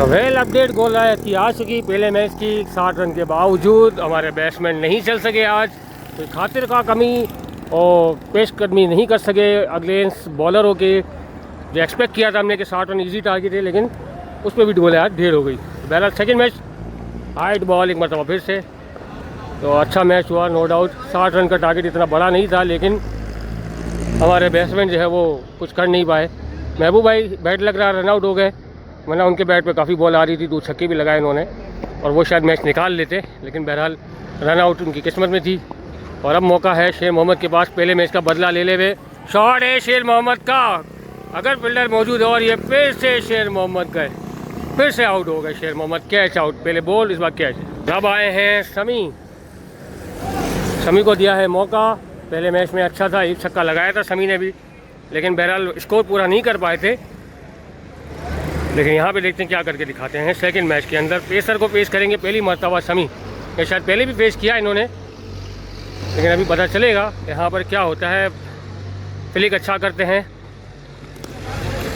तो well update गोल की आ चुकी। पहले मैच की 60 रन के बावजूद हमारे बैट्समैन नहीं चल सके आज, तो खातिर का कमी और पेशकदमी नहीं कर सके अगेंस्ट बॉलरों के। जो एक्सपेक्ट किया था हमने कि 60 रन इजी टारगेट है, लेकिन उस पर भी गोल ढेर हो गई। बहरहाल सेकंड मैच हाइट बॉल एक मरतबा फिर से, तो अच्छा मैच हुआ नो डाउट। 60 रन का टारगेट इतना बड़ा नहीं था, लेकिन हमारे बैट्समैन जो है वो कुछ कर नहीं पाए। महबूब भाई बैट लग रहा रन आउट हो गए, वरना उनके बैट पे काफ़ी बॉल आ रही थी, 2 छक्के भी लगाए उन्होंने और वो शायद मैच निकाल लेते, लेकिन बहरहाल रन आउट उनकी किस्मत में थी। और अब मौका है शेर मोहम्मद के पास पहले मैच का बदला ले ले हुए। शॉट है शेर मोहम्मद का, अगर फील्डर मौजूद है, और ये फिर से शेर मोहम्मद गए, फिर से आउट हो गए शेर मोहम्मद। कैच आउट, पहले बॉल इस बार कैच। अब आए हैं शमी को दिया है मौका। पहले मैच में अच्छा था, 1 छक्का लगाया था शमी ने भी, लेकिन बहरहाल स्कोर पूरा नहीं कर पाए थे। लेकिन यहाँ पे देखते हैं क्या करके दिखाते हैं। सेकंड मैच के अंदर पेसर को पेश करेंगे पहली मरतबा शमी। ये शायद पहले भी पेश किया इन्होंने, लेकिन अभी पता चलेगा यहाँ पर क्या होता है। फ्लिक अच्छा करते हैं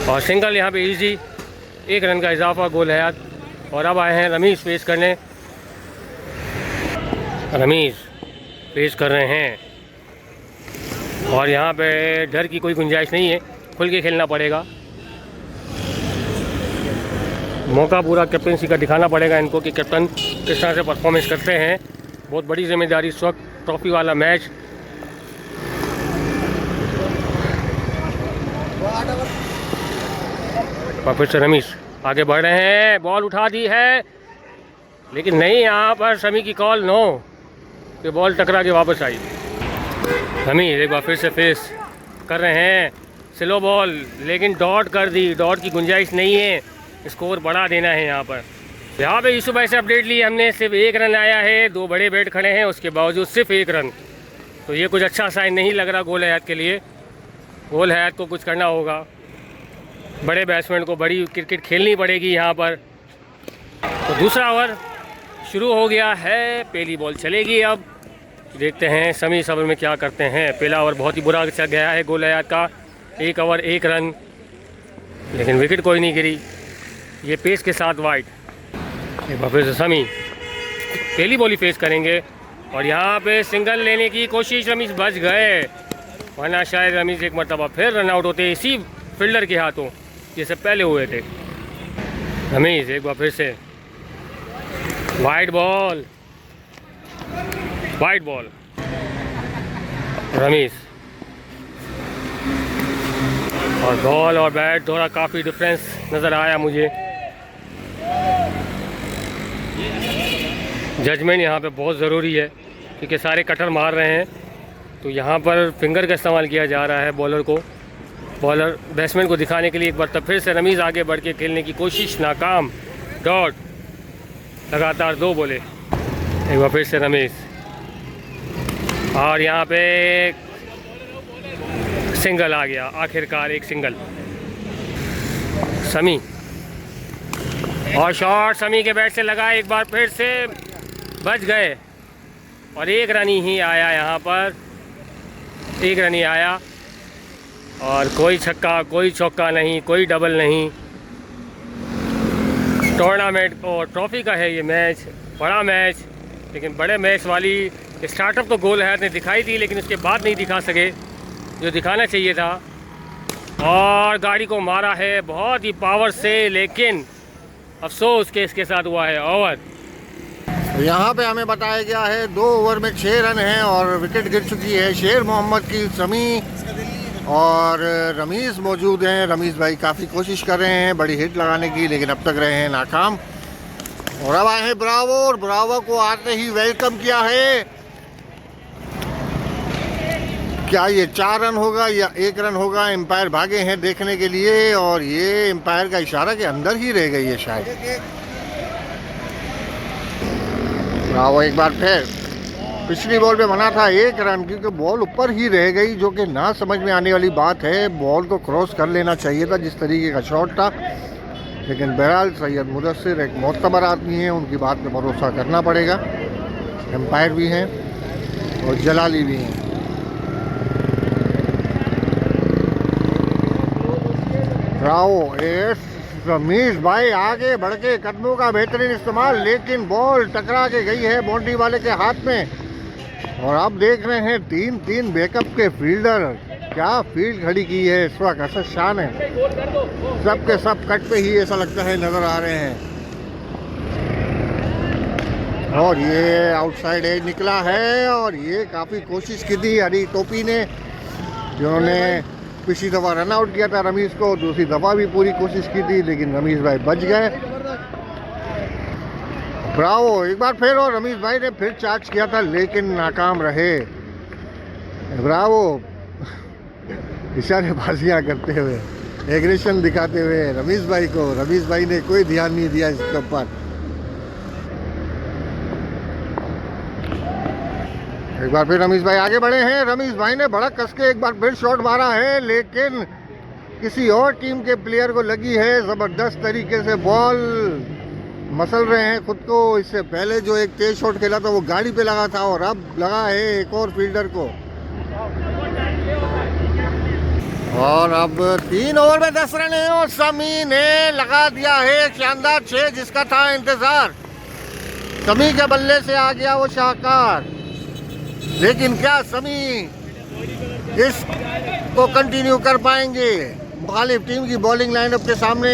और सिंगल यहाँ पे इजी, 1 रन का इजाफा गोल हयात। और अब आए हैं रमीज़ पेश करने। रमीज़ पेश कर रहे हैं और यहाँ पे डर की कोई गुंजाइश नहीं है, खुल के खेलना पड़ेगा। मौका पूरा कैप्टनसी का दिखाना पड़ेगा इनको कि कैप्टन किस तरह से परफॉर्मेंस करते हैं। बहुत बड़ी जिम्मेदारी इस वक्त, ट्रॉफी वाला मैच। और फिर से रमीज़ आगे बढ़ रहे हैं, बॉल उठा दी है, लेकिन नहीं, यहाँ पर शमी की कॉल नो, कि बॉल टकरा के वापस आई। रमीज़ एक बार फिर से फेस कर रहे हैं, स्लो बॉल, लेकिन डॉट कर दी, डॉट की गुंजाइश नहीं है, स्कोर बढ़ा देना है। यहाँ पे यूसुफ भाई से अपडेट ली हमने, सिर्फ 1 रन आया है, 2 बड़े बैट खड़े हैं, उसके बावजूद सिर्फ 1 रन, तो ये कुछ अच्छा साइन नहीं लग रहा गोल हयात के लिए। गोल हयात को कुछ करना होगा, बड़े बैट्समैन को बड़ी क्रिकेट खेलनी पड़ेगी यहाँ पर। तो दूसरा ओवर शुरू हो गया है, पहली बॉल चलेगी। अब देखते हैं शमी सबर में क्या करते हैं। पहला ओवर बहुत ही बुरा चल गया है गोल हयात का, 1 ओवर 1 रन, लेकिन विकेट कोई नहीं गिरी। ये पेस के साथ वाइड। एक बार फिर से शमी पहली बॉल ही फेस करेंगे और यहाँ पे सिंगल लेने की कोशिश, रमीज़ बच गए, वरना शायद रमीज़ एक मरतबा फिर रन आउट होते इसी फील्डर के हाथों जैसे पहले हुए थे। रमीज़ एक बार फिर से wide ball, wide ball. Rameez और बॉल और बैट थोड़ा काफ़ी डिफरेंस नज़र आया मुझे। जजमेंट यहाँ पे बहुत ज़रूरी है, क्योंकि सारे कटर मार रहे हैं, तो यहाँ पर फिंगर का इस्तेमाल किया जा रहा है बॉलर को, बॉलर बैट्समैन को दिखाने के लिए। एक बार तब फिर से रमीज़ आगे बढ़ के खेलने की कोशिश, नाकाम, डॉट, लगातार 2 बोले। एक बार फिर से रमीज़ और यहाँ पे सिंगल आ गया, आखिरकार एक सिंगल। शमी और शॉट शमी के बैट से लगा, एक बार फिर से बच गए और 1 रन ही आया यहाँ पर, 1 रन ही आया और कोई छक्का, कोई चौका नहीं, कोई डबल नहीं। टूर्नामेंट और ट्रॉफी का है ये मैच, बड़ा मैच, लेकिन बड़े मैच वाली स्टार्टअप तो गोल हयात ने दिखाई थी, लेकिन उसके बाद नहीं दिखा सके जो दिखाना चाहिए था। और गाड़ी को मारा है बहुत ही पावर से, लेकिन अफसोस के इसके साथ हुआ है ओवर। यहाँ पे हमें बताया गया है 2 ओवर में 6 रन हैं और विकेट गिर चुकी है शेर मोहम्मद की। शमी और रमीज़ मौजूद हैं। रमीज़ भाई काफ़ी कोशिश कर रहे हैं बड़ी हिट लगाने की, लेकिन अब तक रहे हैं नाकाम। और अब आए हैं ब्रावो, और ब्रावो को आते ही वेलकम किया है। क्या ये 4 रन होगा या 1 रन होगा? एम्पायर भागे हैं देखने के लिए, और ये एम्पायर का इशारा के अंदर ही रह गई है शायद। ब्रावो एक बार फिर, पिछली बॉल पे बना था 1 रन, क्योंकि बॉल ऊपर ही रह गई, जो कि ना समझ में आने वाली बात है। बॉल को क्रॉस कर लेना चाहिए था जिस तरीके का शॉट था, लेकिन बहरहाल सैयद मुदस्सिर एक मोतबर आदमी है, उनकी बात पे भरोसा करना पड़ेगा। एम्पायर भी हैं और जलाली भी हैं। ब्रावो रमीज भाई आगे बढ़ के कदमों का बेहतरीन इस्तेमाल, लेकिन बॉल टकरा के गई है बाउंड्री वाले के हाथ में। और आप देख रहे हैं 3-3 बैकअप के फील्डर, क्या फील्ड खड़ी की है इस वक्त, असद शान है। सब के सब कट पे ही ऐसा लगता है नजर आ रहे हैं। और ये आउटसाइड एज निकला है और ये काफ़ी कोशिश की थी हरी टोपी ने, जिन्होंने पिछली दफ़ा रन आउट किया था रमीज को, दूसरी दफ़ा भी पूरी कोशिश की थी लेकिन रमीज भाई बच गए। ब्रावो एक बार फिर, और रमीज भाई ने फिर चार्ज किया था लेकिन नाकाम रहे। ब्रावो इशारेबाजियाँ करते हुए, एग्रेशन दिखाते हुए रमीज भाई को, रमीज भाई ने कोई ध्यान नहीं दिया इसके ऊपर। एक बार फिर रमीज भाई आगे बढ़े हैं। रमीज भाई ने बड़ा कस के एक बार फिर शॉट मारा है लेकिन किसी और टीम के प्लेयर को लगी है। ज़बरदस्त तरीके से बॉल मसल रहे हैं खुद को। इससे पहले जो एक तेज शॉट खेला था वो गाड़ी पे लगा था और अब लगा है एक और फील्डर को। और अब 3 ओवर में 10 रन है और शमी ने लगा दिया है एक शानदार 6 जिसका था इंतजार। शमी के बल्ले से आ गया वो शाहकार, लेकिन क्या शमी इसको कंटिन्यू कर पाएंगे? मुखालिफ टीम की बॉलिंग लाइनअप के सामने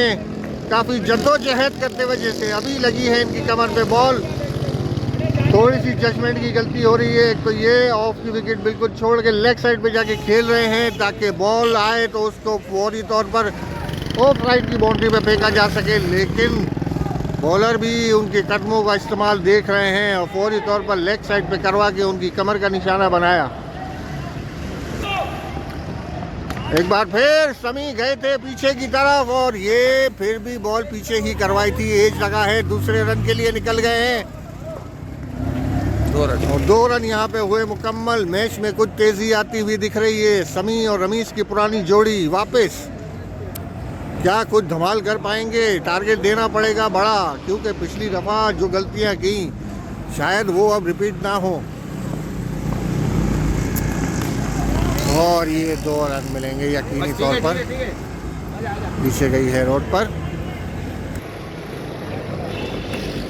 काफ़ी जद्दोजहद करते वजह से अभी लगी है इनकी कमर पे बॉल। थोड़ी सी जजमेंट की गलती हो रही है। एक तो ये ऑफ की विकेट बिल्कुल छोड़ के लेग साइड पे जाके खेल रहे हैं ताकि बॉल आए तो उसको फौरी तौर पर ऑफ राइट की बाउंड्री पे फेंका जा सके, लेकिन बॉलर भी उनके कदमों का इस्तेमाल देख रहे हैं और फौरी तौर पर लेग साइड पे करवा के उनकी कमर का निशाना बनाया। एक बार फिर शमी गए थे पीछे की तरफ और ये फिर भी बॉल पीछे ही करवाई थी। एज लगा है, दूसरे रन के लिए निकल गए हैं। 2 रन यहाँ पे हुए मुकम्मल। मैच में कुछ तेजी आती हुई दिख रही है। शमी और रमीज की पुरानी जोड़ी वापस, क्या कुछ धमाल कर पाएंगे? टारगेट देना पड़ेगा बड़ा, क्योंकि पिछली दफ़ा जो गलतियां की शायद वो अब रिपीट ना हो। और ये 2 रन मिलेंगे यकीनी तौर पर। पीछे गई है रोड पर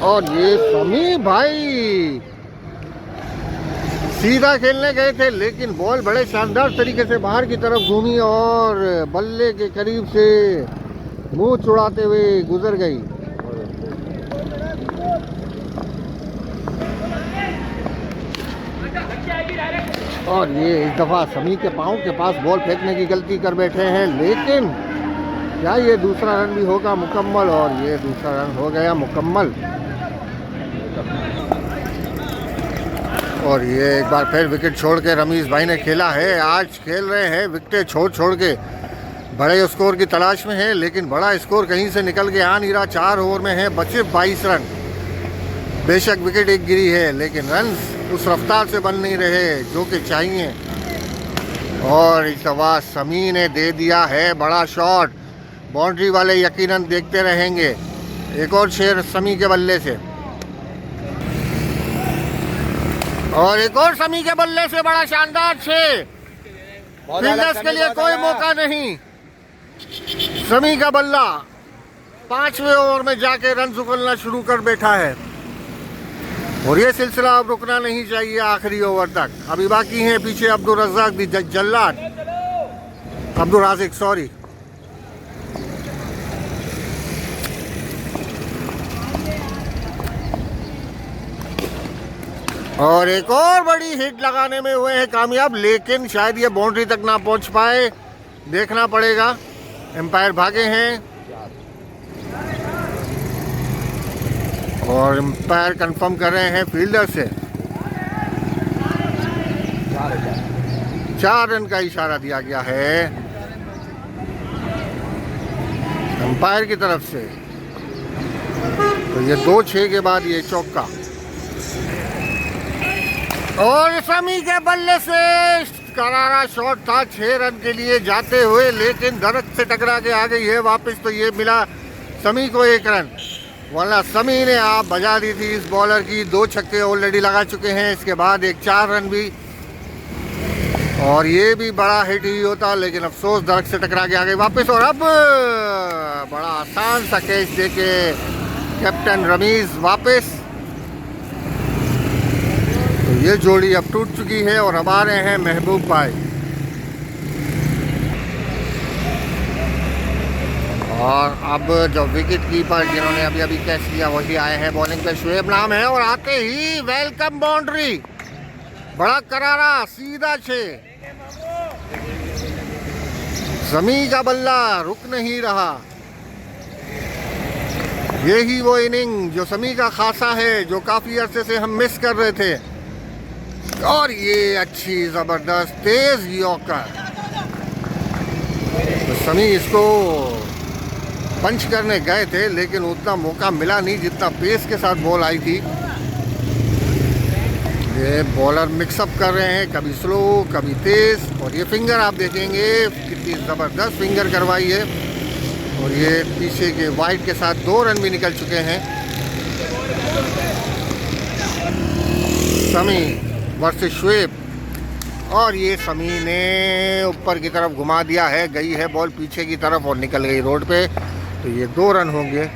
और ये शमी भाई सीधा खेलने गए थे लेकिन बॉल बड़े शानदार तरीके से बाहर की तरफ घूमी और बल्ले के करीब से मुंह चुड़ाते हुए गुजर गई। और ये इस दफ़ा शमी के पाँव के पास बॉल फेंकने की गलती कर बैठे हैं, लेकिन क्या ये दूसरा रन भी होगा मुकम्मल? और ये दूसरा रन हो गया मुकम्मल। और ये एक बार फिर विकेट छोड़ के रमीज भाई ने खेला है। आज खेल रहे हैं विकेटें छोड़ छोड़ के, बड़े स्कोर की तलाश में है लेकिन बड़ा स्कोर कहीं से निकल के आ नहीं रहा। 4 ओवर में है बचे 22 रन। बेशक विकेट एक गिरी है लेकिन रन उस रफ्तार से बन नहीं रहे जो कि चाहिए। और इस दफा शमी ने दे दिया है बड़ा शॉट। बाउंड्री वाले यकीनन देखते रहेंगे। एक और शेर शमी के बल्ले से और एक और शमी के बल्ले से बड़ा शानदार 6। फील्डर्स के लिए कोई मौका नहीं। शमी का बल्ला 5वें ओवर में जाके रन उगलना शुरू कर बैठा है और ये सिलसिला अब रुकना नहीं चाहिए आखिरी ओवर तक। अभी बाकी हैं पीछे अब्दुल रज़ाक भी, जल्लाद अब्दुल राज़िक सॉरी। और एक और बड़ी हिट लगाने में हुए हैं कामयाब, लेकिन शायद ये बाउंड्री तक ना पहुंच पाए। देखना पड़ेगा। एम्पायर भागे हैं और एम्पायर कंफर्म कर रहे हैं फील्डर से 4 रन का इशारा दिया गया है एम्पायर की तरफ से। तो ये 2-6 के बाद ये चौका और शमी के बल्ले से करारा शॉट था 6 रन के लिए जाते हुए, लेकिन दरख्त से टकरा के आ गई है वापस। तो ये मिला शमी को 1 रन, वरना शमी ने आप बजा दी थी इस बॉलर की। 2 छक्के ऑलरेडी लगा चुके हैं, इसके बाद एक 4 रन भी। और ये भी बड़ा हिट ही होता, लेकिन अफसोस दरख्त से टकरा के आ गए वापस। और अब बड़ा आसान सा कैच देके कैप्टन रमीज वापस। तो ये जोड़ी अब टूट चुकी है और अब आ रहे हैं महबूब भाई। और अब जो विकेट कीपर जिन्होंने अभी अभी कैच लिया वही आए हैं बॉलिंग पे, शुएब नाम है। और आते ही वेलकम बाउंड्री, बड़ा करारा सीधा 6। जमी का बल्ला रुक नहीं रहा। यही वो इनिंग जो समी का खासा है, जो काफी अरसे से हम मिस कर रहे थे। और ये अच्छी जबरदस्त तेज यॉर्कर। तो समी इसको पंच करने गए थे, लेकिन उतना मौका मिला नहीं जितना पेस के साथ बॉल आई थी। ये बॉलर मिक्सअप कर रहे हैं, कभी स्लो कभी तेज। और ये फिंगर आप देखेंगे कितनी ज़बरदस्त फिंगर करवाई है। और ये पीछे के वाइड के साथ 2 रन भी निकल चुके हैं। समी वर्सेस शुएब। और ये समी ने ऊपर की तरफ घुमा दिया है, गई है बॉल पीछे की तरफ और निकल गई रोड पे। तो ये 2 रन होंगे।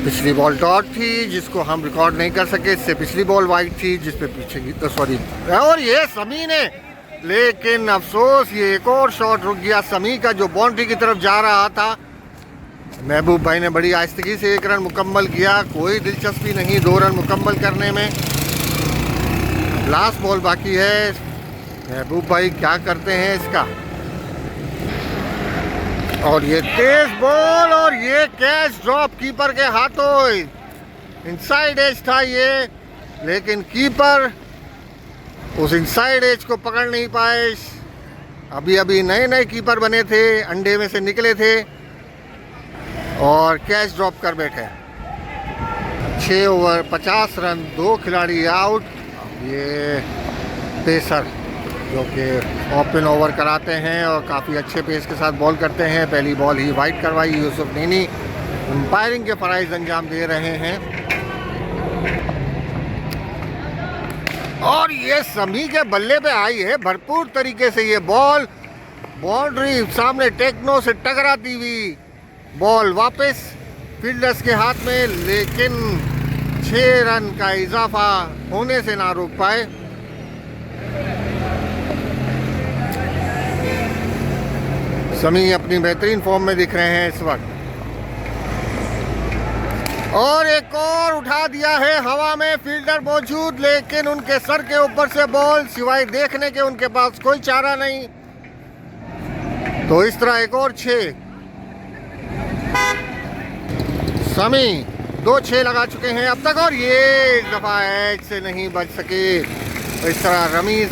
पिछली बॉल डॉट थी जिसको हम रिकॉर्ड नहीं कर सके, इससे पिछली बॉल वाइड थी जिसपे पीछे की सॉरी। और ये समी ने, लेकिन अफसोस ये एक और शॉट रुक गया समी का जो बाउंड्री की तरफ जा रहा था। महबूब भाई ने बड़ी आहिस्तगी से 1 रन मुकम्मल किया, कोई दिलचस्पी नहीं 2 रन मुकम्मल करने में। लास्ट बॉल बाकी है, महबूब भाई क्या करते हैं इसका। और ये तेज बॉल और ये कैच ड्रॉप कीपर के हाथों। इनसाइड एज था ये, लेकिन कीपर उस इनसाइड एज को पकड़ नहीं पाए। अभी अभी नए नए कीपर बने थे, अंडे में से निकले थे और कैच ड्रॉप कर बैठे। 6 ओवर 50 रन, 2 खिलाड़ी आउट। ये पेसर जो कि ओपन ओवर कराते हैं और काफ़ी अच्छे पेस के साथ बॉल करते हैं। पहली बॉल ही वाइड करवाई यूसुफ नैनी, अंपायरिंग के फ़राइज़ अंजाम दे रहे हैं। और ये समी के बल्ले पे आई है भरपूर तरीके से ये बॉल, बाउंड्री सामने टेक्नो से टकराती हुई बॉल वापस फील्डर्स के हाथ में, लेकिन 6 रन का इजाफा होने से ना रोक पाए। समी अपनी बेहतरीन फॉर्म में दिख रहे हैं इस वक्त। और एक और उठा दिया है हवा में, फील्डर मौजूद, लेकिन उनके सर के ऊपर से बॉल, सिवाय देखने के उनके पास कोई चारा नहीं। तो इस तरह एक और 6। समी 2 6 लगा चुके हैं अब तक और ये इस दफा एज से नहीं बच सके। इस तरह रमीज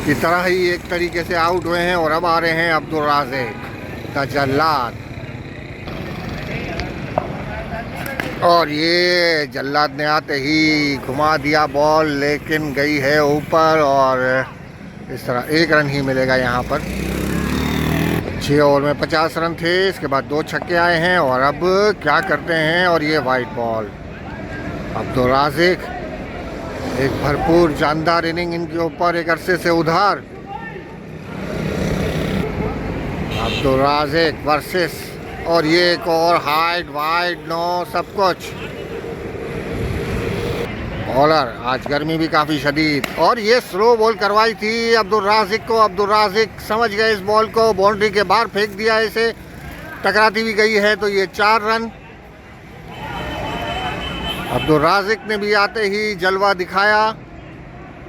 की तरह ही एक तरीके से आउट हुए हैं। और अब आ रहे हैं अब्दुल राज़िक द जल्लाद। और ये जल्लाद ने आते ही घुमा दिया बॉल, लेकिन गई है ऊपर। और इस तरह 1 रन ही मिलेगा यहाँ पर। 6 ओवर में 50 रन थे, इसके बाद 2 छक्के आए हैं। और अब क्या करते हैं, और ये वाइड बॉल। अब्दुल राज़िक एक भरपूर जानदार इनिंग इनके ऊपर, एक अरसे से उधार। अब्दुल राज़िक वर्सेस, और ये एक और हाइड वाइड, नो सब कुछ। बॉलर आज गर्मी भी काफ़ी शदीद। और ये स्लो बॉल करवाई थी अब्दुल राज़िक को। अब्दुल राज़िक समझ गए इस बॉल को, बाउंड्री के बाहर फेंक दिया इसे, टकराती भी गई है। तो ये 4 रन। अब्दुल राज़िक ने भी आते ही जलवा दिखाया।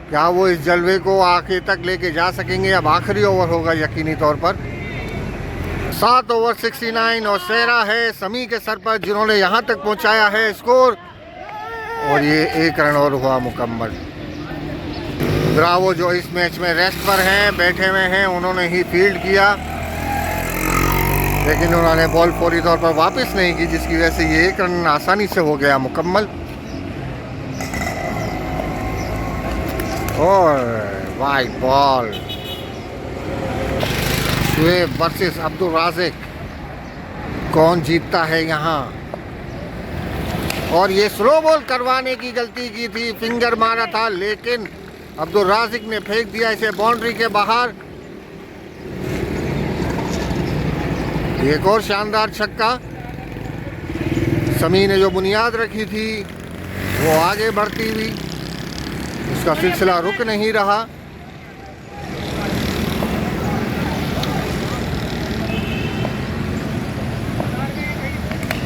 क्या वो इस जलवे को आखिर तक लेके जा सकेंगे। अब आखिरी ओवर होगा यकीनी तौर पर। 7 ओवर 69 और सेहरा है समी के सर पर, जिन्होंने यहाँ तक पहुँचाया है स्कोर। और ये 1 रन और हुआ मुकम्मल। ब्रावो जो इस मैच में रेस्ट पर हैं, बैठे हुए हैं, उन्होंने ही फील्ड किया, लेकिन उन्होंने बॉल फौरी तौर पर वापस नहीं की, जिसकी वजह से ये 1 रन आसानी से हो गया मुकम्मल। और wide ball, Shoaib versus Abdul Razzaq, कौन जीतता है यहाँ। और ये स्लो बॉल करवाने की गलती की थी, फिंगर मारा था, लेकिन अब्दुल राजिक ने फेंक दिया इसे बाउंड्री के बाहर। एक और शानदार छक्का। समी ने जो बुनियाद रखी थी वो आगे बढ़ती हुई, उसका सिलसिला रुक नहीं रहा।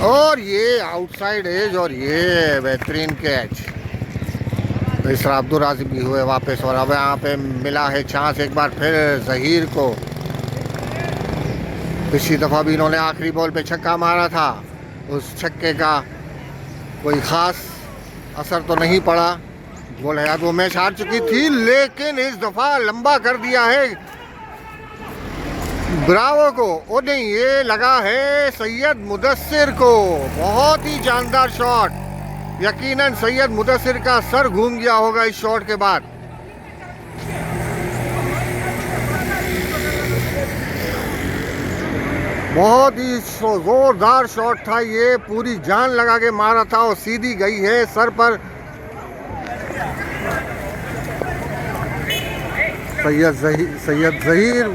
और ये आउटसाइड एज और ये बेहतरीन कैच। तो इस तरह अब्दुल राजिक भी हुए वापस और अब यहाँ पे मिला है चांस एक बार फिर ज़हीर को। पिछली दफ़ा भी इन्होंने आखिरी बॉल पे छक्का मारा था, उस छक्के का कोई ख़ास असर तो नहीं पड़ा। गोल हयात वो मैच हार चुकी थी, लेकिन इस दफ़ा लंबा कर दिया है ब्रावो को। ओ नहीं, ये लगा है सैयद मुदस्सिर को। बहुत ही जानदार शॉट। यकीनन सैयद मुदस्सिर का सर घूम गया होगा इस शॉट के बाद। बहुत ही जोरदार शॉट था ये, पूरी जान लगा के मारा था और सीधी गई है सर पर। सैयद ज़हीर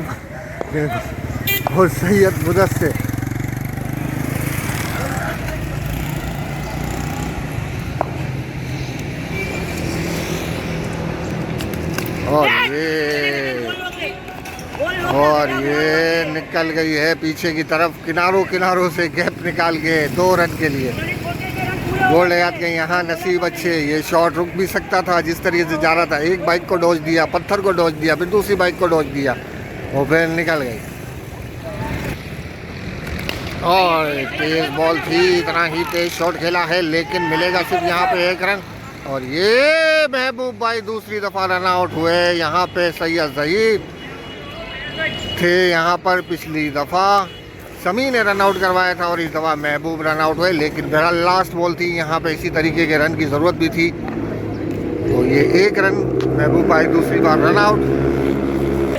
और सैयद मुदस्सिर। और ये निकल गई है पीछे की तरफ, किनारों से गैप निकाल के 2 रन के लिए। गोल याद के यहाँ नसीब अच्छे, ये शॉट रुक भी सकता था जिस तरीके से जा रहा था। एक बाइक को डॉज दिया, पत्थर को डॉज दिया, फिर दूसरी बाइक को डॉज दिया और फिर निकल गई। और तेज बॉल थी, इतना ही तेज शॉट खेला है, लेकिन मिलेगा सिर्फ यहाँ पे 1 रन। और ये महबूब भाई दूसरी दफ़ा रन आउट हुए। यहाँ पे सैयद ज़हीर थे, यहाँ पर पिछली दफ़ा समी ने रन आउट करवाया था और इस दफ़ा महबूब रन आउट हुए। लेकिन बहरहाल लास्ट बॉल थी, यहाँ पे इसी तरीके के रन की ज़रूरत भी थी। तो ये 1 रन, महबूब भाई दूसरी बार रन आउट।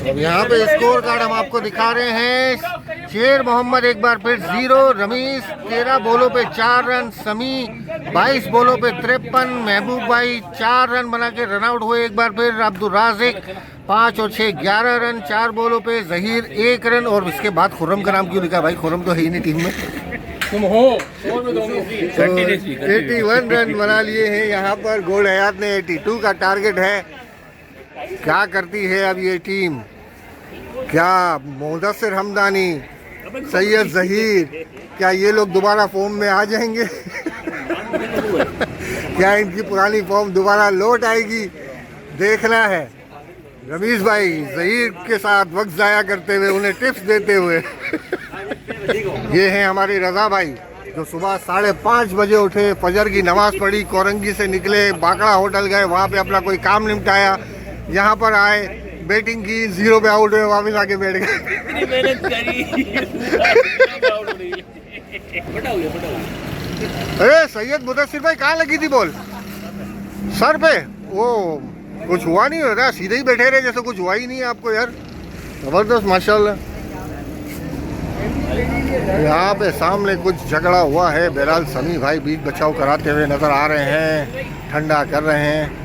अब यहाँ पे स्कोर कार्ड हम आपको दिखा रहे हैं। शेर मोहम्मद एक बार फिर 0, रमीज 13 बॉलों पे 4 रन, समी 22 बॉलों पे 53, महबूब भाई 4 रन बना के रन आउट हुए एक बार फिर। अब्दुल राजिक 5 और 6 11 रन, 4 बॉलों पे ज़हीर 1 रन। और इसके बाद खुर्रम का नाम क्यों लिखा भाई? खुर्रम तो है ही नहीं टीम में। तुम हो 81 रन बना लिए हैं यहाँ पर। गोल हयात ने 82 का टारगेट है। क्या करती है अब ये टीम? क्या मुदस्सिर हमदानी, सैयद ज़हीर, क्या ये लोग दोबारा फॉर्म में आ जाएंगे? क्या इनकी पुरानी फॉर्म दोबारा लौट आएगी? देखना है। रमीज भाई ज़हीर के साथ वक्त ज़ाया करते हुए, उन्हें टिप्स देते हुए। ये हैं हमारे रज़ा भाई, जो सुबह 5:30 बजे उठे, फजर की नमाज़ पढ़ी, कोरंगी से निकले, बाकड़ा होटल गए, वहाँ पे अपना कोई काम निपटाया, यहाँ पर आए, बैटिंग की, 0 पे आउट हुए, वापस आके बैठ गए। अरे सैयद मुदस्सिर भाई कहाँ लगी थी बॉल? सर पे? वो कुछ हुआ नहीं हो रहा, सीधे ही बैठे रहे जैसे कुछ हुआ ही नहीं है आपको यार। ज़बरदस्त माशाल्लाह। यहाँ पे सामने कुछ झगड़ा हुआ है। बहरहाल समी भाई बीच बचाव कराते हुए नजर आ रहे हैं, ठंडा कर रहे हैं।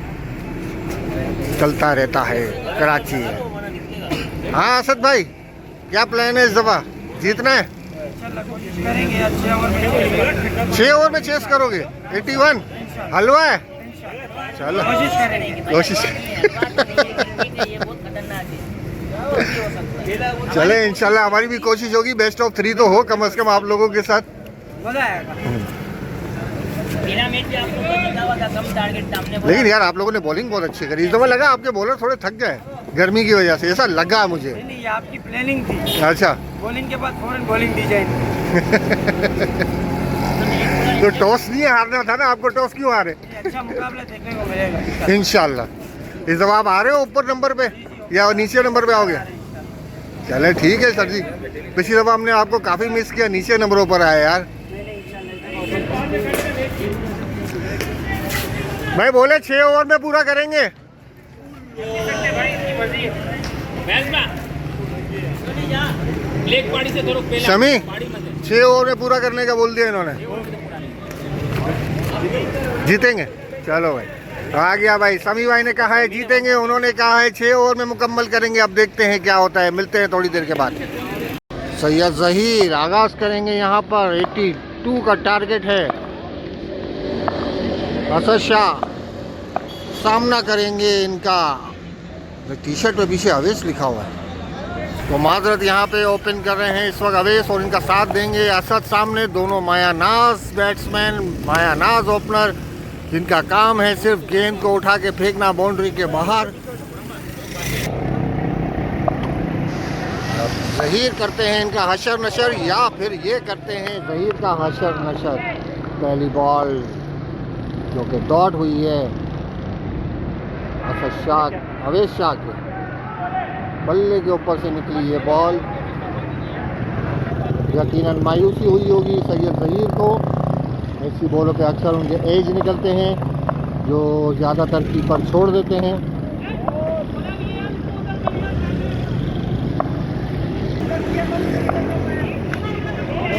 चलता रहता है, कराची है। हाँ असद भाई, क्या प्लान है इस दफ़ा? जीतना है? 6 ओवर में चेस करोगे? 81 हलवा है? चलो कोशिश चले, इंशाल्लाह हमारी भी कोशिश होगी। बेस्ट ऑफ 3 तो हो कम से कम आप लोगों के साथ। लेकिन यार आप लोगों ने बॉलिंग बहुत अच्छी करी इस दफा। लगा आपके बॉलर थोड़े थक गए गर्मी की वजह से, ऐसा लगा मुझे। नहीं, आपकी प्लानिंग थी। अच्छा, बॉलिंग के बाद फौरन बॉलिंग दी जाएगी। तो टॉस नहीं हारना था ना आपको? टॉस क्यों हारे? अच्छा मुकाबला देखने को मिलेगा इंशाल्लाह। इस दफा आप आ रहे हो ऊपर नंबर पे या नीचे नंबर पे आओगे? चले ठीक है सर जी। पिछली दफा हमने आपको काफी मिस किया, नीचे नंबरों पर आए यार। भाई बोले 6 ओवर में पूरा करेंगे। शमी 6 ओवर में पूरा करने का बोल दिया इन्होंने। जीतेंगे, चलो भाई आ गया भाई। समी भाई ने कहा है जीतेंगे, उन्होंने कहा है 6 ओवर में मुकम्मल करेंगे। अब देखते हैं क्या होता है, मिलते हैं थोड़ी देर के बाद। सैयद जहीर आगाज करेंगे यहाँ पर, 82 का टारगेट है। असद शाह सामना करेंगे इनका, टी शर्ट पे पीछे अवेश लिखा हुआ है तो माजरत। यहाँ पे ओपन कर रहे हैं इस वक्त अवेश और इनका साथ देंगे असद सामने। दोनों मायानाज बैट्समैन, मायानाज ओपनर, जिनका काम है सिर्फ गेंद को उठा के फेंकना बाउंड्री के बाहर। जहीर करते हैं इनका हशर नशर, या फिर ये करते हैं जहीर का हशर नशर। पहली बॉल जो कि डॉट हुई है असद शाह, अवेश शाह के बल्ले के ऊपर से निकली ये बॉल। यकीनन मायूसी हुई होगी सैयद जहीर को। ऐसी बॉलों पे अक्सर उनके एज निकलते हैं जो ज़्यादातर कीपर छोड़ देते हैं।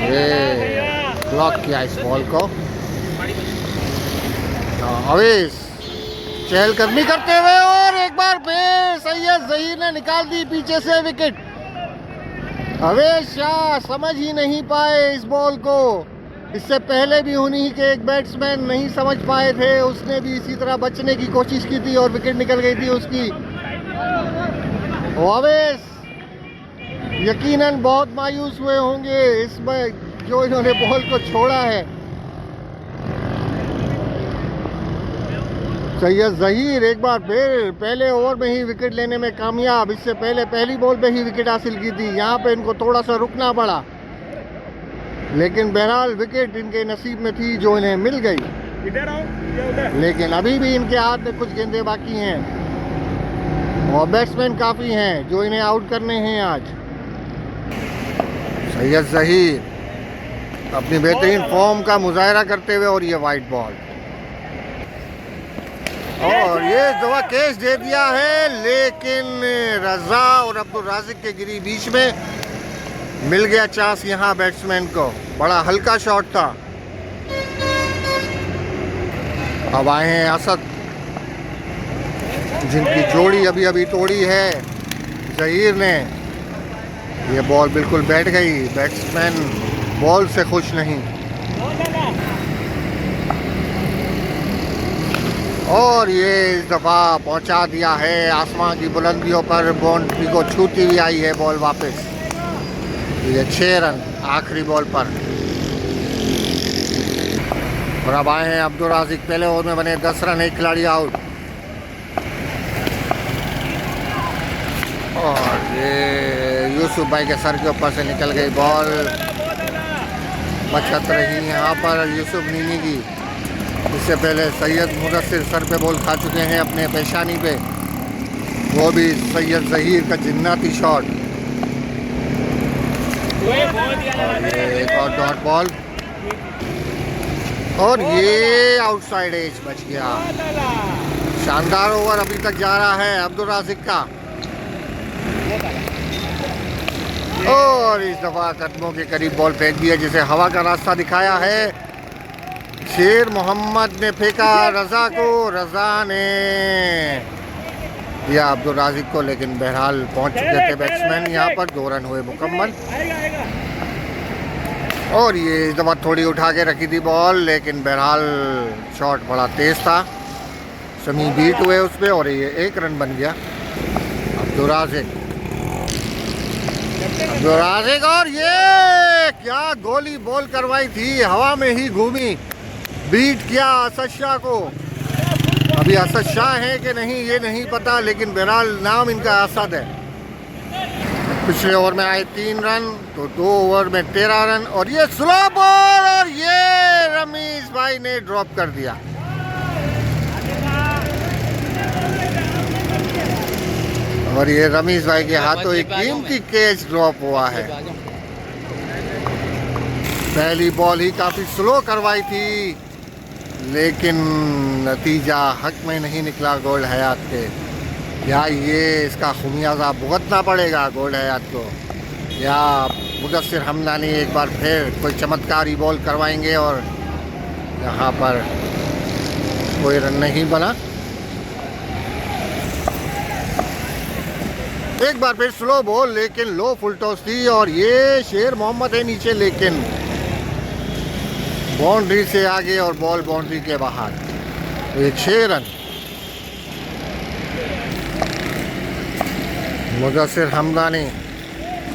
ये ब्लॉक किया इस बॉल को। अवेश चहलकदमी करते हुए और एक बार फिर सैयद जहीर ने निकाल दी पीछे से विकेट। अवेश शाह समझ ही नहीं पाए इस बॉल को। इससे पहले भी उन्हीं के एक बैट्समैन नहीं समझ पाए थे, उसने भी इसी तरह बचने की कोशिश की थी और विकेट निकल गई थी उसकी। अवेश यकीनन बहुत मायूस हुए होंगे इसमें जो इन्होंने बॉल को छोड़ा है। सैयद जहीर एक बार फिर पहले ओवर में ही विकेट लेने में कामयाब। इससे पहले पहली बॉल पे ही विकेट हासिल की थी। यहाँ पे इनको थोड़ा सा रुकना पड़ा, लेकिन बहरहाल विकेट इनके नसीब में थी जो इन्हें मिल गई। लेकिन अभी भी इनके हाथ में कुछ गेंदें बाकी हैं और बैट्समैन काफ़ी हैं जो इन्हें आउट करने हैं आज। सैयद जहीर अपनी बेहतरीन फॉर्म का मुजाहरा करते हुए और ये वाइट बॉल, और ये दवा कैच दे दिया है, लेकिन रजा और अब्दुल राजिक के गिरी बीच में। मिल गया चांस यहाँ बैट्समैन को, बड़ा हल्का शॉट था। अब आए हैं असद जिनकी जोड़ी अभी अभी तोड़ी है जहीर ने। ये बॉल बिल्कुल बैठ गई, बैट्समैन बॉल से खुश नहीं। और ये इस दफ़ा पहुंचा दिया है आसमान की बुलंदियों पर, बाउंड्री को छूती हुई आई है बॉल वापस। ये 6 रन आखिरी बॉल पर। और अब आए हैं अब्दुल राजिक, पहले ओवर में बने 10 रन, एक खिलाड़ी आउट। और ये यूसुफ भाई के सर के ऊपर से निकल गई बॉल। बचत रही यहाँ पर यूसुफ नीनी की। इससे पहले सैयद मुदस्सिर सर पे बॉल खा चुके हैं अपने पेशानी पे, वो भी सैयद जहीर का जिन्नाती शॉट। एक और डॉट बॉल और ये आउटसाइड एज बच गया। शानदार ओवर अभी तक जा रहा है अब्दुल राजिक का। और इस दफ़ा कदमों के करीब बॉल फेंक दिया, जिसे हवा का रास्ता दिखाया है। शेर मोहम्मद ने फेंका रजा को, रजा ने दिया अब्दुल राजिक को, लेकिन बहरहाल पहुंच चुके थे बैट्समैन यहाँ पर। 2 रन हुए मुकम्मल। और ये इस दफ़ा थोड़ी उठा के रखी थी बॉल, लेकिन बहरहाल शॉट बड़ा तेज़ था। समी बीट हुए उस पर और ये 1 रन बन गया। अब्दुल राजिक और ये क्या गोली बॉल करवाई थी, हवा में ही घूमी, बीट किया असद शाह को। अभी असद शाह है कि नहीं ये नहीं पता, लेकिन बहरहाल नाम इनका असद है। पिछले ओवर में आए 3 रन, तो 2 ओवर में 13 रन। और ये स्लो बॉल, और ये रमीज भाई ने ड्रॉप कर दिया। और ये रमीज भाई के हाथों एक कीमती कैच ड्रॉप हुआ है। पहली बॉल ही काफ़ी स्लो करवाई थी, लेकिन नतीजा हक में नहीं निकला गोल्ड हयात के। या ये इसका खुमियाजा भुगतना पड़ेगा गोल्ड हयात को, या मुदस्सिर हमदानी एक बार फिर कोई चमत्कारी बॉल करवाएंगे और यहाँ पर कोई रन नहीं बना। एक बार फिर स्लो बॉल, लेकिन लो फुल टॉस थी और ये शेर मोहम्मद है नीचे, लेकिन बाउंड्री से आगे और बॉल बाउंड्री के बाहर। तो एक 6 रन। मुदस्सिर हमदानी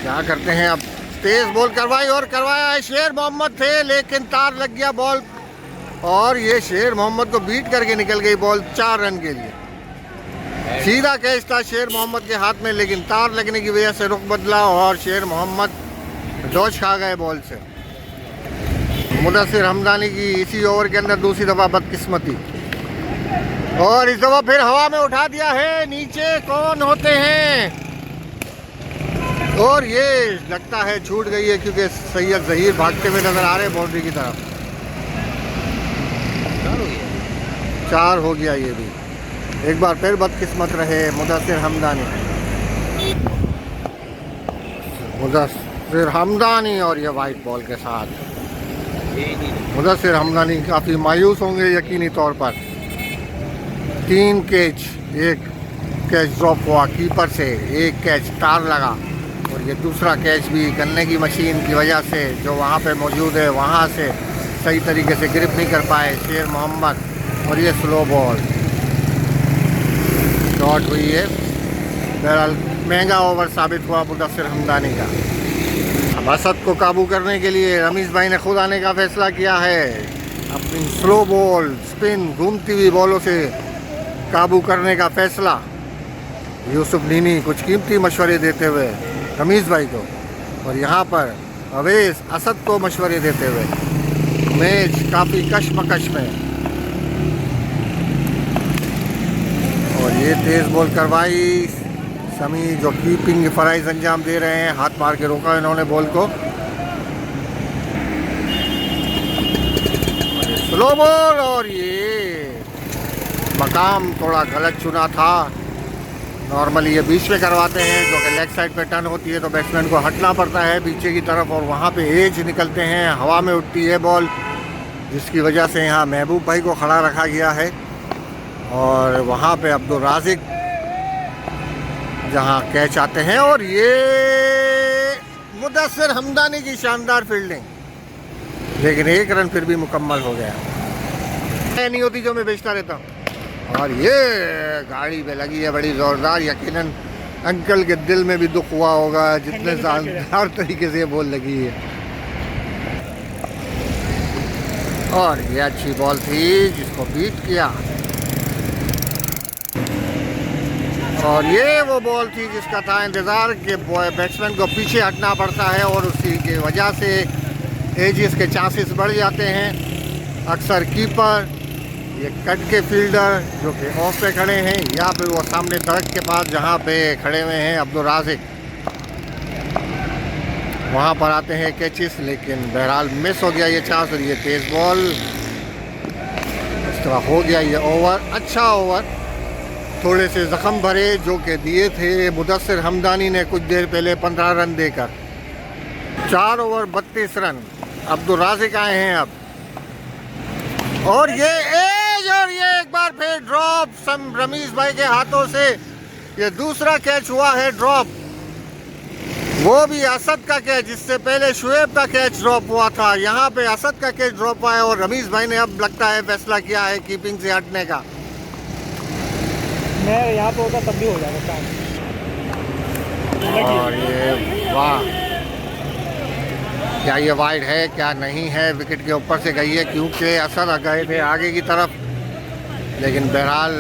क्या करते हैं अब, तेज बॉल करवाई और करवाया है, शेर मोहम्मद थे लेकिन तार लग गया बॉल और ये शेर मोहम्मद को बीट करके निकल गई बॉल 4 रन के लिए। सीधा कैच था शेर मोहम्मद के हाथ में, लेकिन तार लगने की वजह से रुख बदला और शेर मोहम्मद डॉज खा गए बॉल से। मुदस्सिर हमदानी की इसी ओवर के अंदर दूसरी दफ़ा बदकिस्मती, और इस दफ़ा फिर हवा में उठा दिया है। नीचे कौन होते हैं, और ये लगता है छूट गई है क्योंकि सैयद ज़हीर भागते हुए नजर आ रहे हैं बाउंड्री की तरफ। 4 हो गया ये भी। एक बार फिर बदकिस्मत रहे मुदस्सिर हमदानी। मुदस्सिर हमदानी और ये वाइट बॉल के साथ मुदस्सिर हमदानी काफ़ी मायूस होंगे यकीनी तौर पर। 3 कैच, एक कैच ड्रॉप हुआ कीपर से, एक कैच तार लगा और ये दूसरा कैच भी गन्ने की मशीन की वजह से जो वहाँ पे मौजूद है वहाँ से सही तरीके से ग्रिप नहीं कर पाए शेर मोहम्मद। और ये स्लो बॉल शॉट हुई है। बहरहाल महंगा ओवर साबित हुआ मुदस्सिर हमदानी का। अब असद को काबू करने के लिए रमीज़ भाई ने खुद आने का फैसला किया है। अपनी स्लो बॉल, स्पिन, घूमती हुई बॉलों से काबू करने का फैसला। यूसुफ नीनी कुछ कीमती मशवरे देते हुए रमीज़ भाई को, और यहाँ पर अवेस असद को मशवरे देते हुए मैच काफ़ी कशमकश में। और ये तेज़ बॉल करवाई समी जो कीपिंग फ़राइज़ अंजाम दे रहे हैं, हाथ मार के रोका इन्होंने बॉल को। स्लो बॉल और ये मकाम थोड़ा गलत चुना था। नॉर्मली ये बीच में करवाते हैं, जो कि लेग साइड पे टर्न होती है तो बैट्समैन को हटना पड़ता है पीछे की तरफ, और वहाँ पे एज निकलते हैं, हवा में उठती है बॉल, जिसकी वजह से यहाँ महबूब भाई को खड़ा रखा गया है। और वहाँ पे अब्दुल राज़िक जहाँ कैच आते हैं, और ये मुदस्सिर हमदानी की शानदार फील्डिंग, लेकिन 1 रन फिर भी मुकम्मल हो गया। नहीं होती जो मैं बेचता रहता हूँ। और ये गाड़ी पे लगी है बड़ी ज़ोरदार, यकीनन अंकल के दिल में भी दुख हुआ होगा जितने शानदार तरीके से ये बॉल लगी है। और ये अच्छी बॉल थी जिसको बीट किया, और ये वो बॉल थी जिसका था इंतज़ार कि बैट्समैन को पीछे हटना पड़ता है और उसी की वजह से एजिस के चांसेस बढ़ जाते हैं। अक्सर कीपर, ये कट के फील्डर जो कि ऑफ पे खड़े हैं, या फिर वो सामने सड़क के पास जहाँ पे खड़े हुए हैं अब्दुल राज़िक, वहाँ पर आते हैं कैचेस, लेकिन बहरहाल मिस हो गया ये चांस। और ये तेज़ बॉल, इस तरह हो गया ये ओवर। अच्छा ओवर, थोड़े से ज़ख्म भरे जो कि दिए थे मुदस्सिर हमदानी ने कुछ देर पहले 15 रन देकर। 4 ओवर 32 रन। अब्दुल राज़िक आए हैं अब, और ये एज, और ये एक बार फिर ड्रॉप रमीज़ भाई के हाथों से। ये दूसरा कैच हुआ है ड्रॉप, वो भी असद का कैच, जिससे पहले शुएब का कैच ड्रॉप हुआ था। यहाँ पे असद का कैच ड्रॉप हुआ है और रमीज़ भाई ने अब लगता है फैसला किया है कीपिंग से हटने का। मैं यहाँ पे होता तब भी हो जाएगा काम। और ये वाह, क्या ये वाइड है क्या नहीं है, विकेट के ऊपर से गई है क्योंकि असद गए थे आगे की तरफ, लेकिन बहरहाल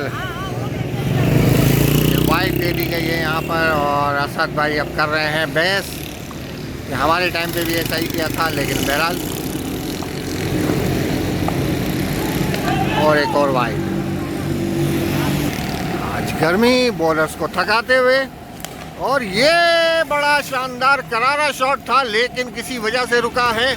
वाइड दे दी गई है यहाँ पर। और असद भाई अब कर रहे हैं बहस कि हमारे टाइम पे भी ऐसा ही किया था, लेकिन बहरहाल और एक और वाइड। आज गर्मी बॉलर्स को थकाते हुए, और ये बड़ा शानदार करारा शॉट था लेकिन किसी वजह से रुका है।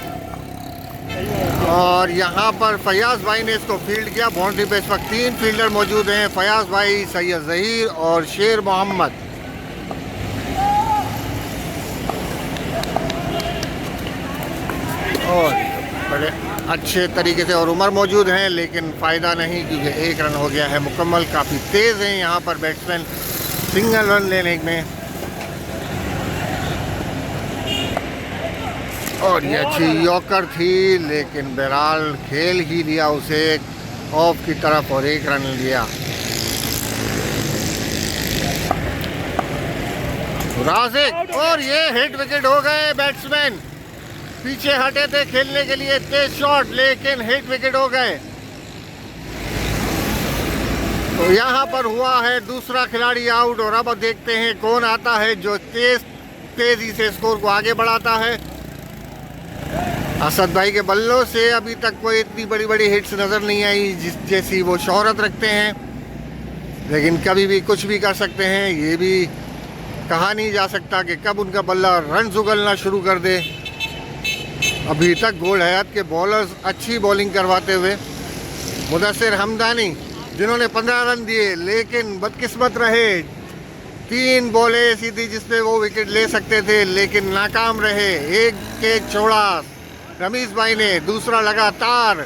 और यहाँ पर फयाज भाई ने इसको फील्ड किया। बाउंड्री पे इस वक्त 3 फील्डर मौजूद हैं, फयाज भाई, सैयद ज़हीर और शेर मोहम्मद। और बड़े अच्छे तरीके से और उमर मौजूद हैं, लेकिन फ़ायदा नहीं क्योंकि 1 रन हो गया है मुकम्मल। काफ़ी तेज़ हैं यहाँ पर बैट्समैन सिंगल रन लेने में। और ये अच्छी यॉर्कर थी, लेकिन बहरहाल खेल ही लिया उसे ऑफ की तरफ और 1 रन लिया। राशिद और ये हिट विकेट हो गए। बैट्समैन पीछे हटे थे खेलने के लिए तेज शॉट, लेकिन हिट विकेट हो गए। तो यहाँ पर हुआ है दूसरा खिलाड़ी आउट और अब देखते हैं कौन आता है जो तेजी से स्कोर को आगे बढ़ाता है। असद भाई के बल्लों से अभी तक कोई इतनी बड़ी बड़ी हिट्स नज़र नहीं आई जैसी वो शोहरत रखते हैं, लेकिन कभी भी कुछ भी कर सकते हैं। ये भी कहा नहीं जा सकता कि कब उनका बल्ला रन उगलना शुरू कर दे। अभी तक गोल हयात के बॉलर्स अच्छी बॉलिंग करवाते हुए, मुदस्सिर हमदानी जिन्होंने 15 रन दिए, लेकिन बदकिस्मत रहे। 3 बॉलें ऐसी थी जिसपे वो विकेट ले सकते थे, लेकिन नाकाम रहे। एक कैच छोड़ा रमीज भाई ने, दूसरा लगातार,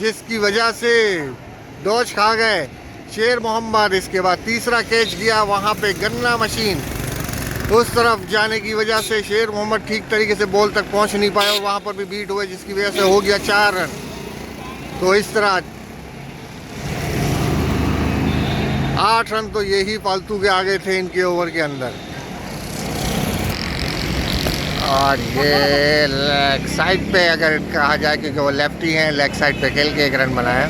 जिसकी वजह से डॉच खा गए शेर मोहम्मद। इसके बाद तीसरा कैच गया वहाँ पे गन्ना मशीन, उस तरफ जाने की वजह से शेर मोहम्मद ठीक तरीके से बॉल तक पहुँच नहीं पाए और वहाँ पर भी बीट हुए, जिसकी वजह से हो गया 4 रन। तो इस तरह 8 रन तो यही फालतू के आगे थे इनके ओवर के अंदर। और ये लेग साइड पे अगर कहा जाए, क्योंकि वो लेफ्टी हैं, लेग साइड पे खेल के 1 रन बनाया।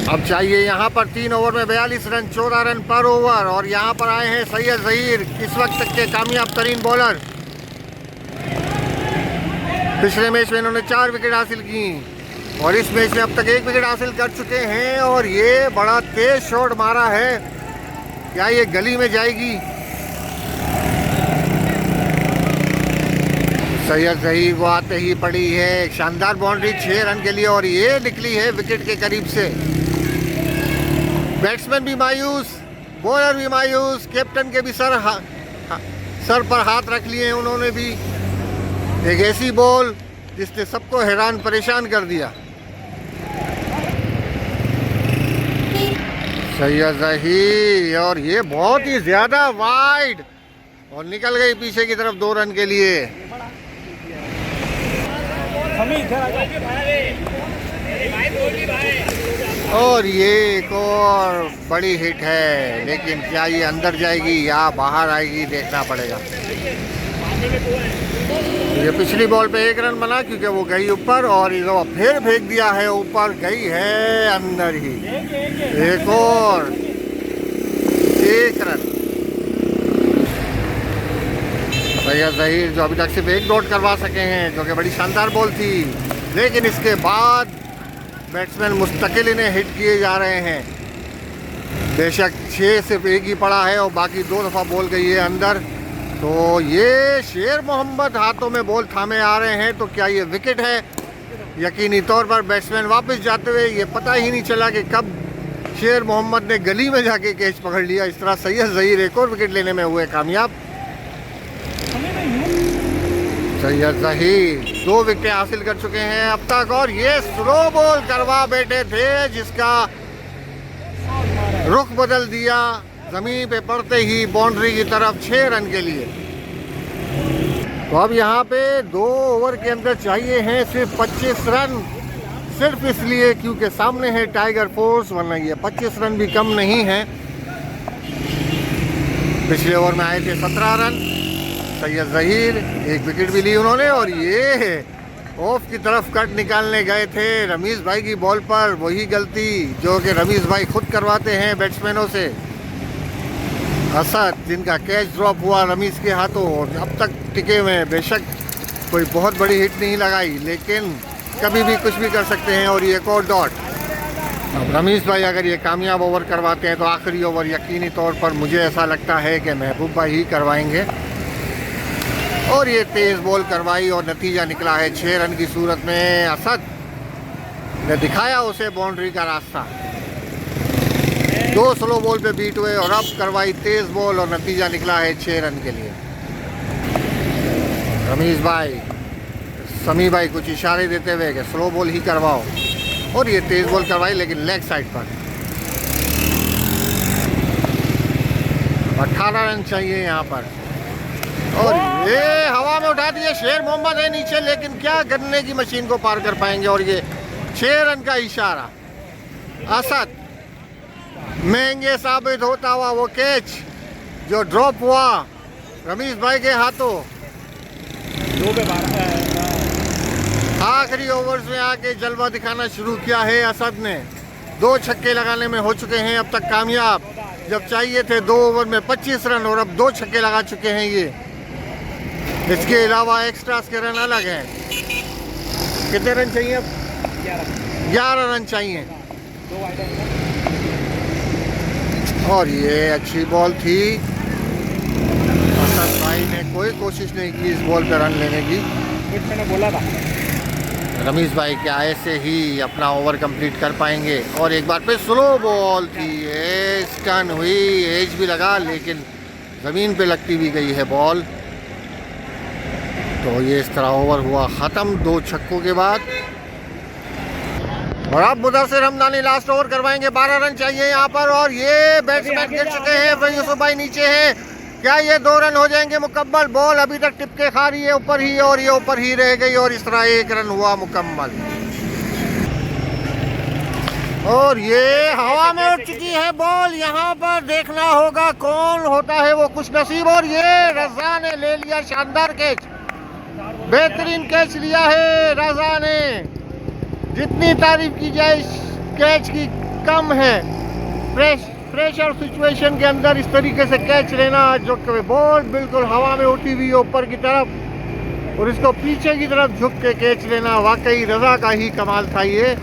अब चाहिए यहाँ पर 3 ओवर में 42 रन, 14 रन पर ओवर। और यहाँ पर आए हैं सैयद ज़हीर, इस वक्त तक के कामयाब तरीन बॉलर। पिछले मैच में इन्होंने 4 विकेट हासिल की और इस मैच में अब तक 1 विकेट हासिल कर चुके हैं। और ये बड़ा तेज शॉट मारा है, क्या ये गली में जाएगी? सैयद ज़हीर वो आते ही पड़ी है, एक शानदार बाउंड्री 6 रन के लिए और ये निकली है विकेट के करीब से। बैट्समैन भी मायूस, बॉलर भी मायूस, कैप्टन के भी सर पर हाथ रख लिए हैं उन्होंने भी। एक ऐसी बॉल जिसने सबको हैरान परेशान कर दिया। सैयद ज़हीर और ये बहुत ही ज़्यादा वाइड और निकल गई पीछे की तरफ 2 रन के लिए। और ये एक और बड़ी हिट है, लेकिन क्या ये अंदर जाएगी या बाहर आएगी देखना पड़ेगा। ये पिछली बॉल पे 1 रन बना क्योंकि वो गई ऊपर और ये फिर फेंक दिया है ऊपर, गई है अंदर ही। एक और 1 रन। सैयद ज़हीर जो अभी तक सिर्फ 1 डॉट करवा सके हैं, जो कि बड़ी शानदार बॉल थी, लेकिन इसके बाद बैट्समैन मुस्तकिल इन्हें हिट किए जा रहे हैं। बेशक 6 सिर्फ 1 ही पड़ा है और बाकी 2 दफ़ा बॉल गई है अंदर। तो ये शेर मोहम्मद हाथों में बॉल थामे आ रहे हैं, तो क्या ये विकेट है? यकीनी तौर पर बैट्समैन वापस जाते हुए ये पता ही नहीं चला कि कब शेर मोहम्मद ने गली में जाके कैच पकड़ लिया। इस तरह सैयद ज़हीर एक और विकेट लेने में हुए कामयाब। सैयद ज़हीर 2 विकेट हासिल कर चुके हैं अब तक और ये स्लो बॉल करवा बैठे थे जिसका रुख बदल दिया ज़मीन पे पड़ते ही बाउंड्री की तरफ 6 रन के लिए। तो अब यहाँ पे 2 ओवर के अंदर चाहिए हैं सिर्फ 25 रन, सिर्फ इसलिए क्योंकि सामने है टाइगर फोर्स, वरना ये 25 रन भी कम नहीं है। पिछले ओवर में आए थे 17 रन। सैयद ज़हीर 1 विकेट भी ली उन्होंने और ये ऑफ की तरफ कट निकालने गए थे रमीज़ भाई की बॉल पर। वही गलती जो कि रमीज़ भाई खुद करवाते हैं बैट्समैनों से। असद जिनका कैच ड्रॉप हुआ रमीज़ के हाथों और अब तक टिके हुए हैं, बेशक कोई बहुत बड़ी हिट नहीं लगाई, लेकिन कभी भी कुछ भी कर सकते हैं। और ये एक और डॉट। अब रमीज़ भाई अगर ये कामयाब ओवर करवाते हैं तो आखिरी ओवर यकीनी तौर पर मुझे ऐसा लगता है कि महबूब भाई ही करवाएंगे। और ये तेज़ बॉल करवाई और नतीजा निकला है 6 रन की सूरत में। असद ने दिखाया उसे बाउंड्री का रास्ता। 2 स्लो बॉल पे बीट हुए और अब करवाई तेज़ बॉल और नतीजा निकला है 6 रन के लिए। रमीज़ भाई समी भाई कुछ इशारे देते हुए कि स्लो बॉल ही करवाओ, और ये तेज़ बॉल करवाई लेकिन लेग साइड पर। 18 रन चाहिए यहाँ पर, और ये हवा में उठा दिए शेर मोहम्मद है नीचे, लेकिन क्या गन्ने की मशीन को पार कर पाएंगे। और ये 6 रन का इशारा, असद महंगे साबित होता हुआ वो कैच जो ड्रॉप हुआ रमीज भाई के हाथों। आखिरी ओवर्स में आके जलवा दिखाना शुरू किया है असद ने। 2 छक्के लगाने में हो चुके हैं अब तक कामयाब, जब चाहिए थे 2 ओवर में 25 रन, और अब 2 छक्के लगा चुके हैं ये। इसके अलावा एक्स्ट्रास के रन अलग हैं। कितने रन चाहिए अब? 11 रन चाहिए। और ये अच्छी बॉल थी, असद भाई ने कोई कोशिश नहीं की इस बॉल पर रन लेने की। मैंने बोला था रमीज भाई क्या ऐसे ही अपना ओवर कंप्लीट कर पाएंगे। और एक बार फिर स्लो बॉल थी, स्टन हुई, एज भी लगा, लेकिन ज़मीन पे लगती भी गई है बॉल। तो ये इस तरह ओवर हुआ ख़त्म 2 छक्कों के बाद। और अब मुदस्सिर हमदानी लास्ट ओवर करवाएंगे। 12 रन चाहिए यहाँ पर, और ये बैट्समैन गिर चुके हैं। फिर यूसुफ भाई नीचे हैं, क्या ये 2 रन हो जाएंगे मुकम्मल? बॉल अभी तक टिपके खा रही है ऊपर ही, और ये ऊपर ही रह गई, और इस तरह 1 रन हुआ मुकम्मल। और ये हवा में उड़ चुकी है बॉल, यहाँ पर देखना होगा कौन होता है वो खुश नसीब। और ये रजा ने ले लिया शानदार कैच, बेहतरीन कैच लिया है रजा ने। जितनी तारीफ की जाए इस कैच की कम है। प्रेशर सिचुएशन के अंदर इस तरीके से कैच लेना, जो कि बॉल बिल्कुल हवा में उठी हुई ऊपर की तरफ, और इसको पीछे की तरफ झुक के कैच लेना, वाकई रजा का ही कमाल था। ये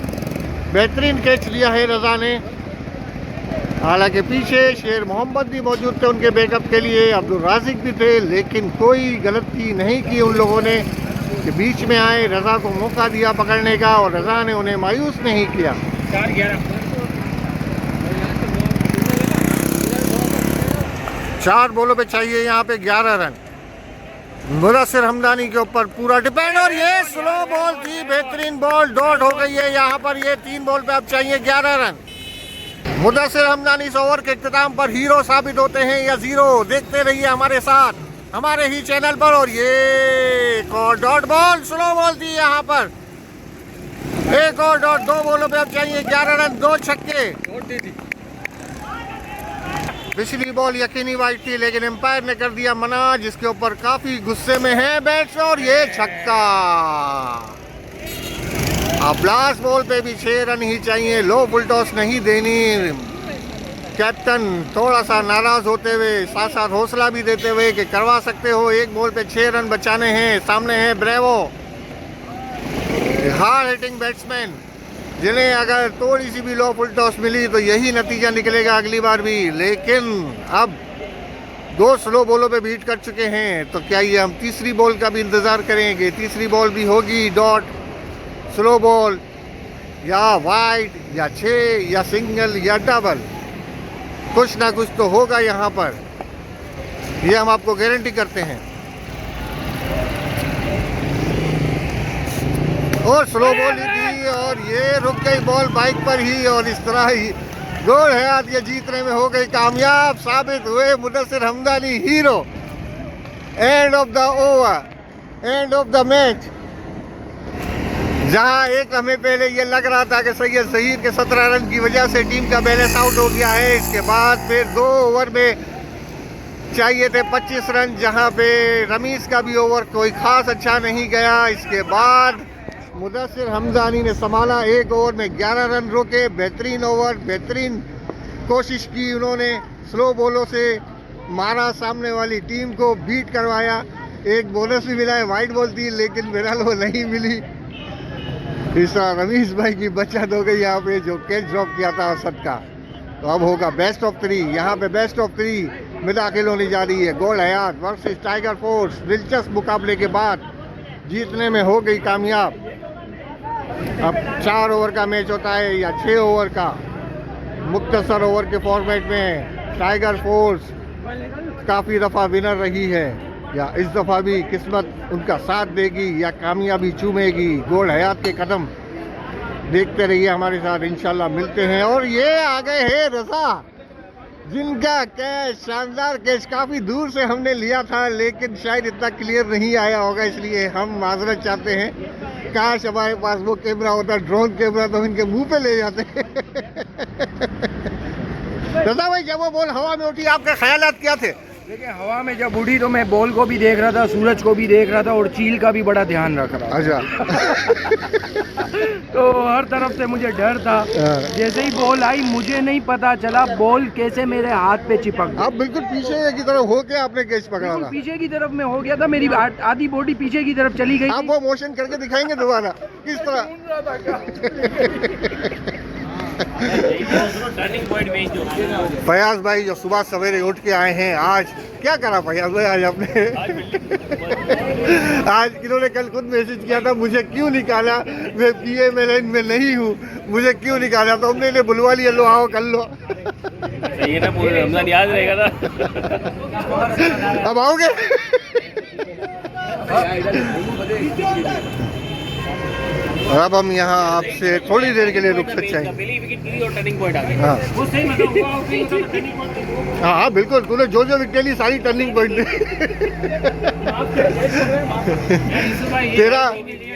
बेहतरीन कैच लिया है रजा ने। हालांकि पीछे शेर मोहम्मद भी मौजूद थे उनके बैकअप के लिए, अब्दुल राजिक भी थे, लेकिन कोई गलती नहीं की उन लोगों ने कि बीच में आए, रजा को मौका दिया पकड़ने का, और रजा ने उन्हें मायूस नहीं किया। 4 बॉलों पे चाहिए यहाँ पे 11 रन। मुदस्सिर हमदानी के ऊपर पूरा डिपेंड, और ये स्लो बॉल थी, बेहतरीन बॉल, डॉट हो गई है यहाँ पर। ये 3 बॉल पे अब चाहिए 11 रन। मुदस्सिर हमदानी इस ओवर के इख्तिताम पर हीरो साबित होते हैं या जीरो, देखते रहिए हमारे साथ हमारे ही चैनल पर। और ये एक और डॉट बॉल, स्लो बॉल थी यहाँ पर, एक और डॉट। 2 बॉलों पे अब चाहिए 11 रन, 2 छक्के। पिछली बॉल यकीनी वाइड थी, लेकिन एम्पायर ने कर दिया मना, जिसके ऊपर काफी गुस्से में है बैट्स। और ये छक्का। अब लास्ट बॉल पे भी 6 रन ही चाहिए, लो फुल टॉस नहीं देनी। कैप्टन थोड़ा सा नाराज होते हुए, साथ साथ हौसला भी देते हुए कि करवा सकते हो, 1 बॉल पे 6 रन बचाने हैं। सामने है ब्रेवो, हार्ड हिटिंग बैट्समैन, जिन्हें अगर थोड़ी सी भी लो फुल टॉस मिली तो यही नतीजा निकलेगा अगली बार भी। लेकिन अब 2 स्लो बॉलों पे बीट कर चुके हैं, तो क्या ये हम तीसरी बॉल का भी इंतज़ार करेंगे? तीसरी बॉल भी होगी डॉट, स्लो बॉल, या वाइड, या 6, या सिंगल, या डबल, कुछ ना कुछ तो होगा यहाँ पर, ये हम आपको गारंटी करते हैं। और स्लो बॉल ही थी, और ये रुक गई बॉल बाइक पर ही, और इस तरह ही गोल हयात ये जीतने में हो गई कामयाब। साबित हुए Mudassir Hamdani hero. End of the over, end of the match. जहां एक हमें पहले ये लग रहा था कि सैयद सईद के 17 रन की वजह से टीम का बैलेंस आउट हो गया है, इसके बाद फिर 2 ओवर में चाहिए थे 25 रन, जहां पे रमीज का भी ओवर कोई खास अच्छा नहीं गया। इसके बाद मुदस्सिर हमदानी ने संभाला, 1 ओवर में 11 रन रोके। बेहतरीन ओवर, बेहतरीन कोशिश की उन्होंने, स्लो बॉलों से मारा, सामने वाली टीम को बीट करवाया। एक बोनस भी मिला है, वाइड बॉल थी, लेकिन फिलहाल वो नहीं मिली। इस तरह रमीज भाई की बचत हो गई यहाँ पे, जो कैच ड्रॉप किया था असद का। तो अब होगा बेस्ट ऑफ 3, यहाँ पे बेस्ट ऑफ 3 में दाखिल होने जा रही है। गोल हयात वर्सेस टाइगर फोर्स, दिलचस्प मुकाबले के बाद जीतने में हो गई कामयाब। अब 4 ओवर का मैच होता है या 6 ओवर का, मुख्तसर ओवर के फॉर्मेट में टाइगर फोर्स काफ़ी दफ़ा विनर रही है। या इस दफ़ा भी किस्मत उनका साथ देगी या कामयाबी चूमेगी। गोल हयात के कदम देखते रहिए हमारे साथ, इंशाल्लाह मिलते हैं। और ये आ गए हैं रज़ा, जिनका कैच, शानदार कैच काफ़ी दूर से हमने लिया था, लेकिन शायद इतना क्लियर नहीं आया होगा, इसलिए हम माजरत चाहते हैं। काश हमारे पास वो कैमरा होता, ड्रोन कैमरा, तो हम इनके मुंह पे ले जाते। रज़ा भाई, जब वो बॉल हवा में उठी, आपके ख्यालात क्या थे? देखिए, हवा में जब उड़ी तो मैं बॉल को भी देख रहा था, सूरज को भी देख रहा था और चील का भी बड़ा ध्यान रख रहा था। अच्छा। तो हर तरफ से मुझे डर था। जैसे ही बॉल आई, मुझे नहीं पता चला बॉल कैसे मेरे हाथ पे चिपक गई। आप बिल्कुल पीछे की तरफ होके आपने कैच पकड़ा था। पीछे की तरफ में हो गया था, मेरी आधी बॉडी पीछे की तरफ चली गई। आप वो मोशन करके दिखाएंगे दोबारा किस तरह? फयाज भाई जो सुबह सवेरे उठ के आए हैं, आज क्या करा फयाज भाई आज आपने? आज इन्होंने कल खुद मैसेज किया था, मुझे क्यों निकाला, मैं पीए में नहीं हूँ, मुझे क्यों निकाला? तो हमने इन्हें बुलवा लिया, लो आओ कर लो। ये ना पूरे रमजान याद रहेगा ना। अब आओगे? और अब हम यहाँ आपसे थोड़ी देर के लिए रुक सकते हैं। हाँ हाँ हाँ बिल्कुल, तूने जो जो विकेट ली सारी टर्निंग पॉइंट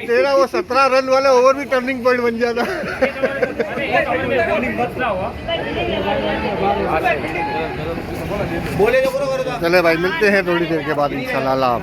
तेरा वो 17 रन वाला ओवर भी टर्निंग पॉइंट बन जाता। चले भाई, मिलते हैं थोड़ी देर के बाद इंशाल्लाह।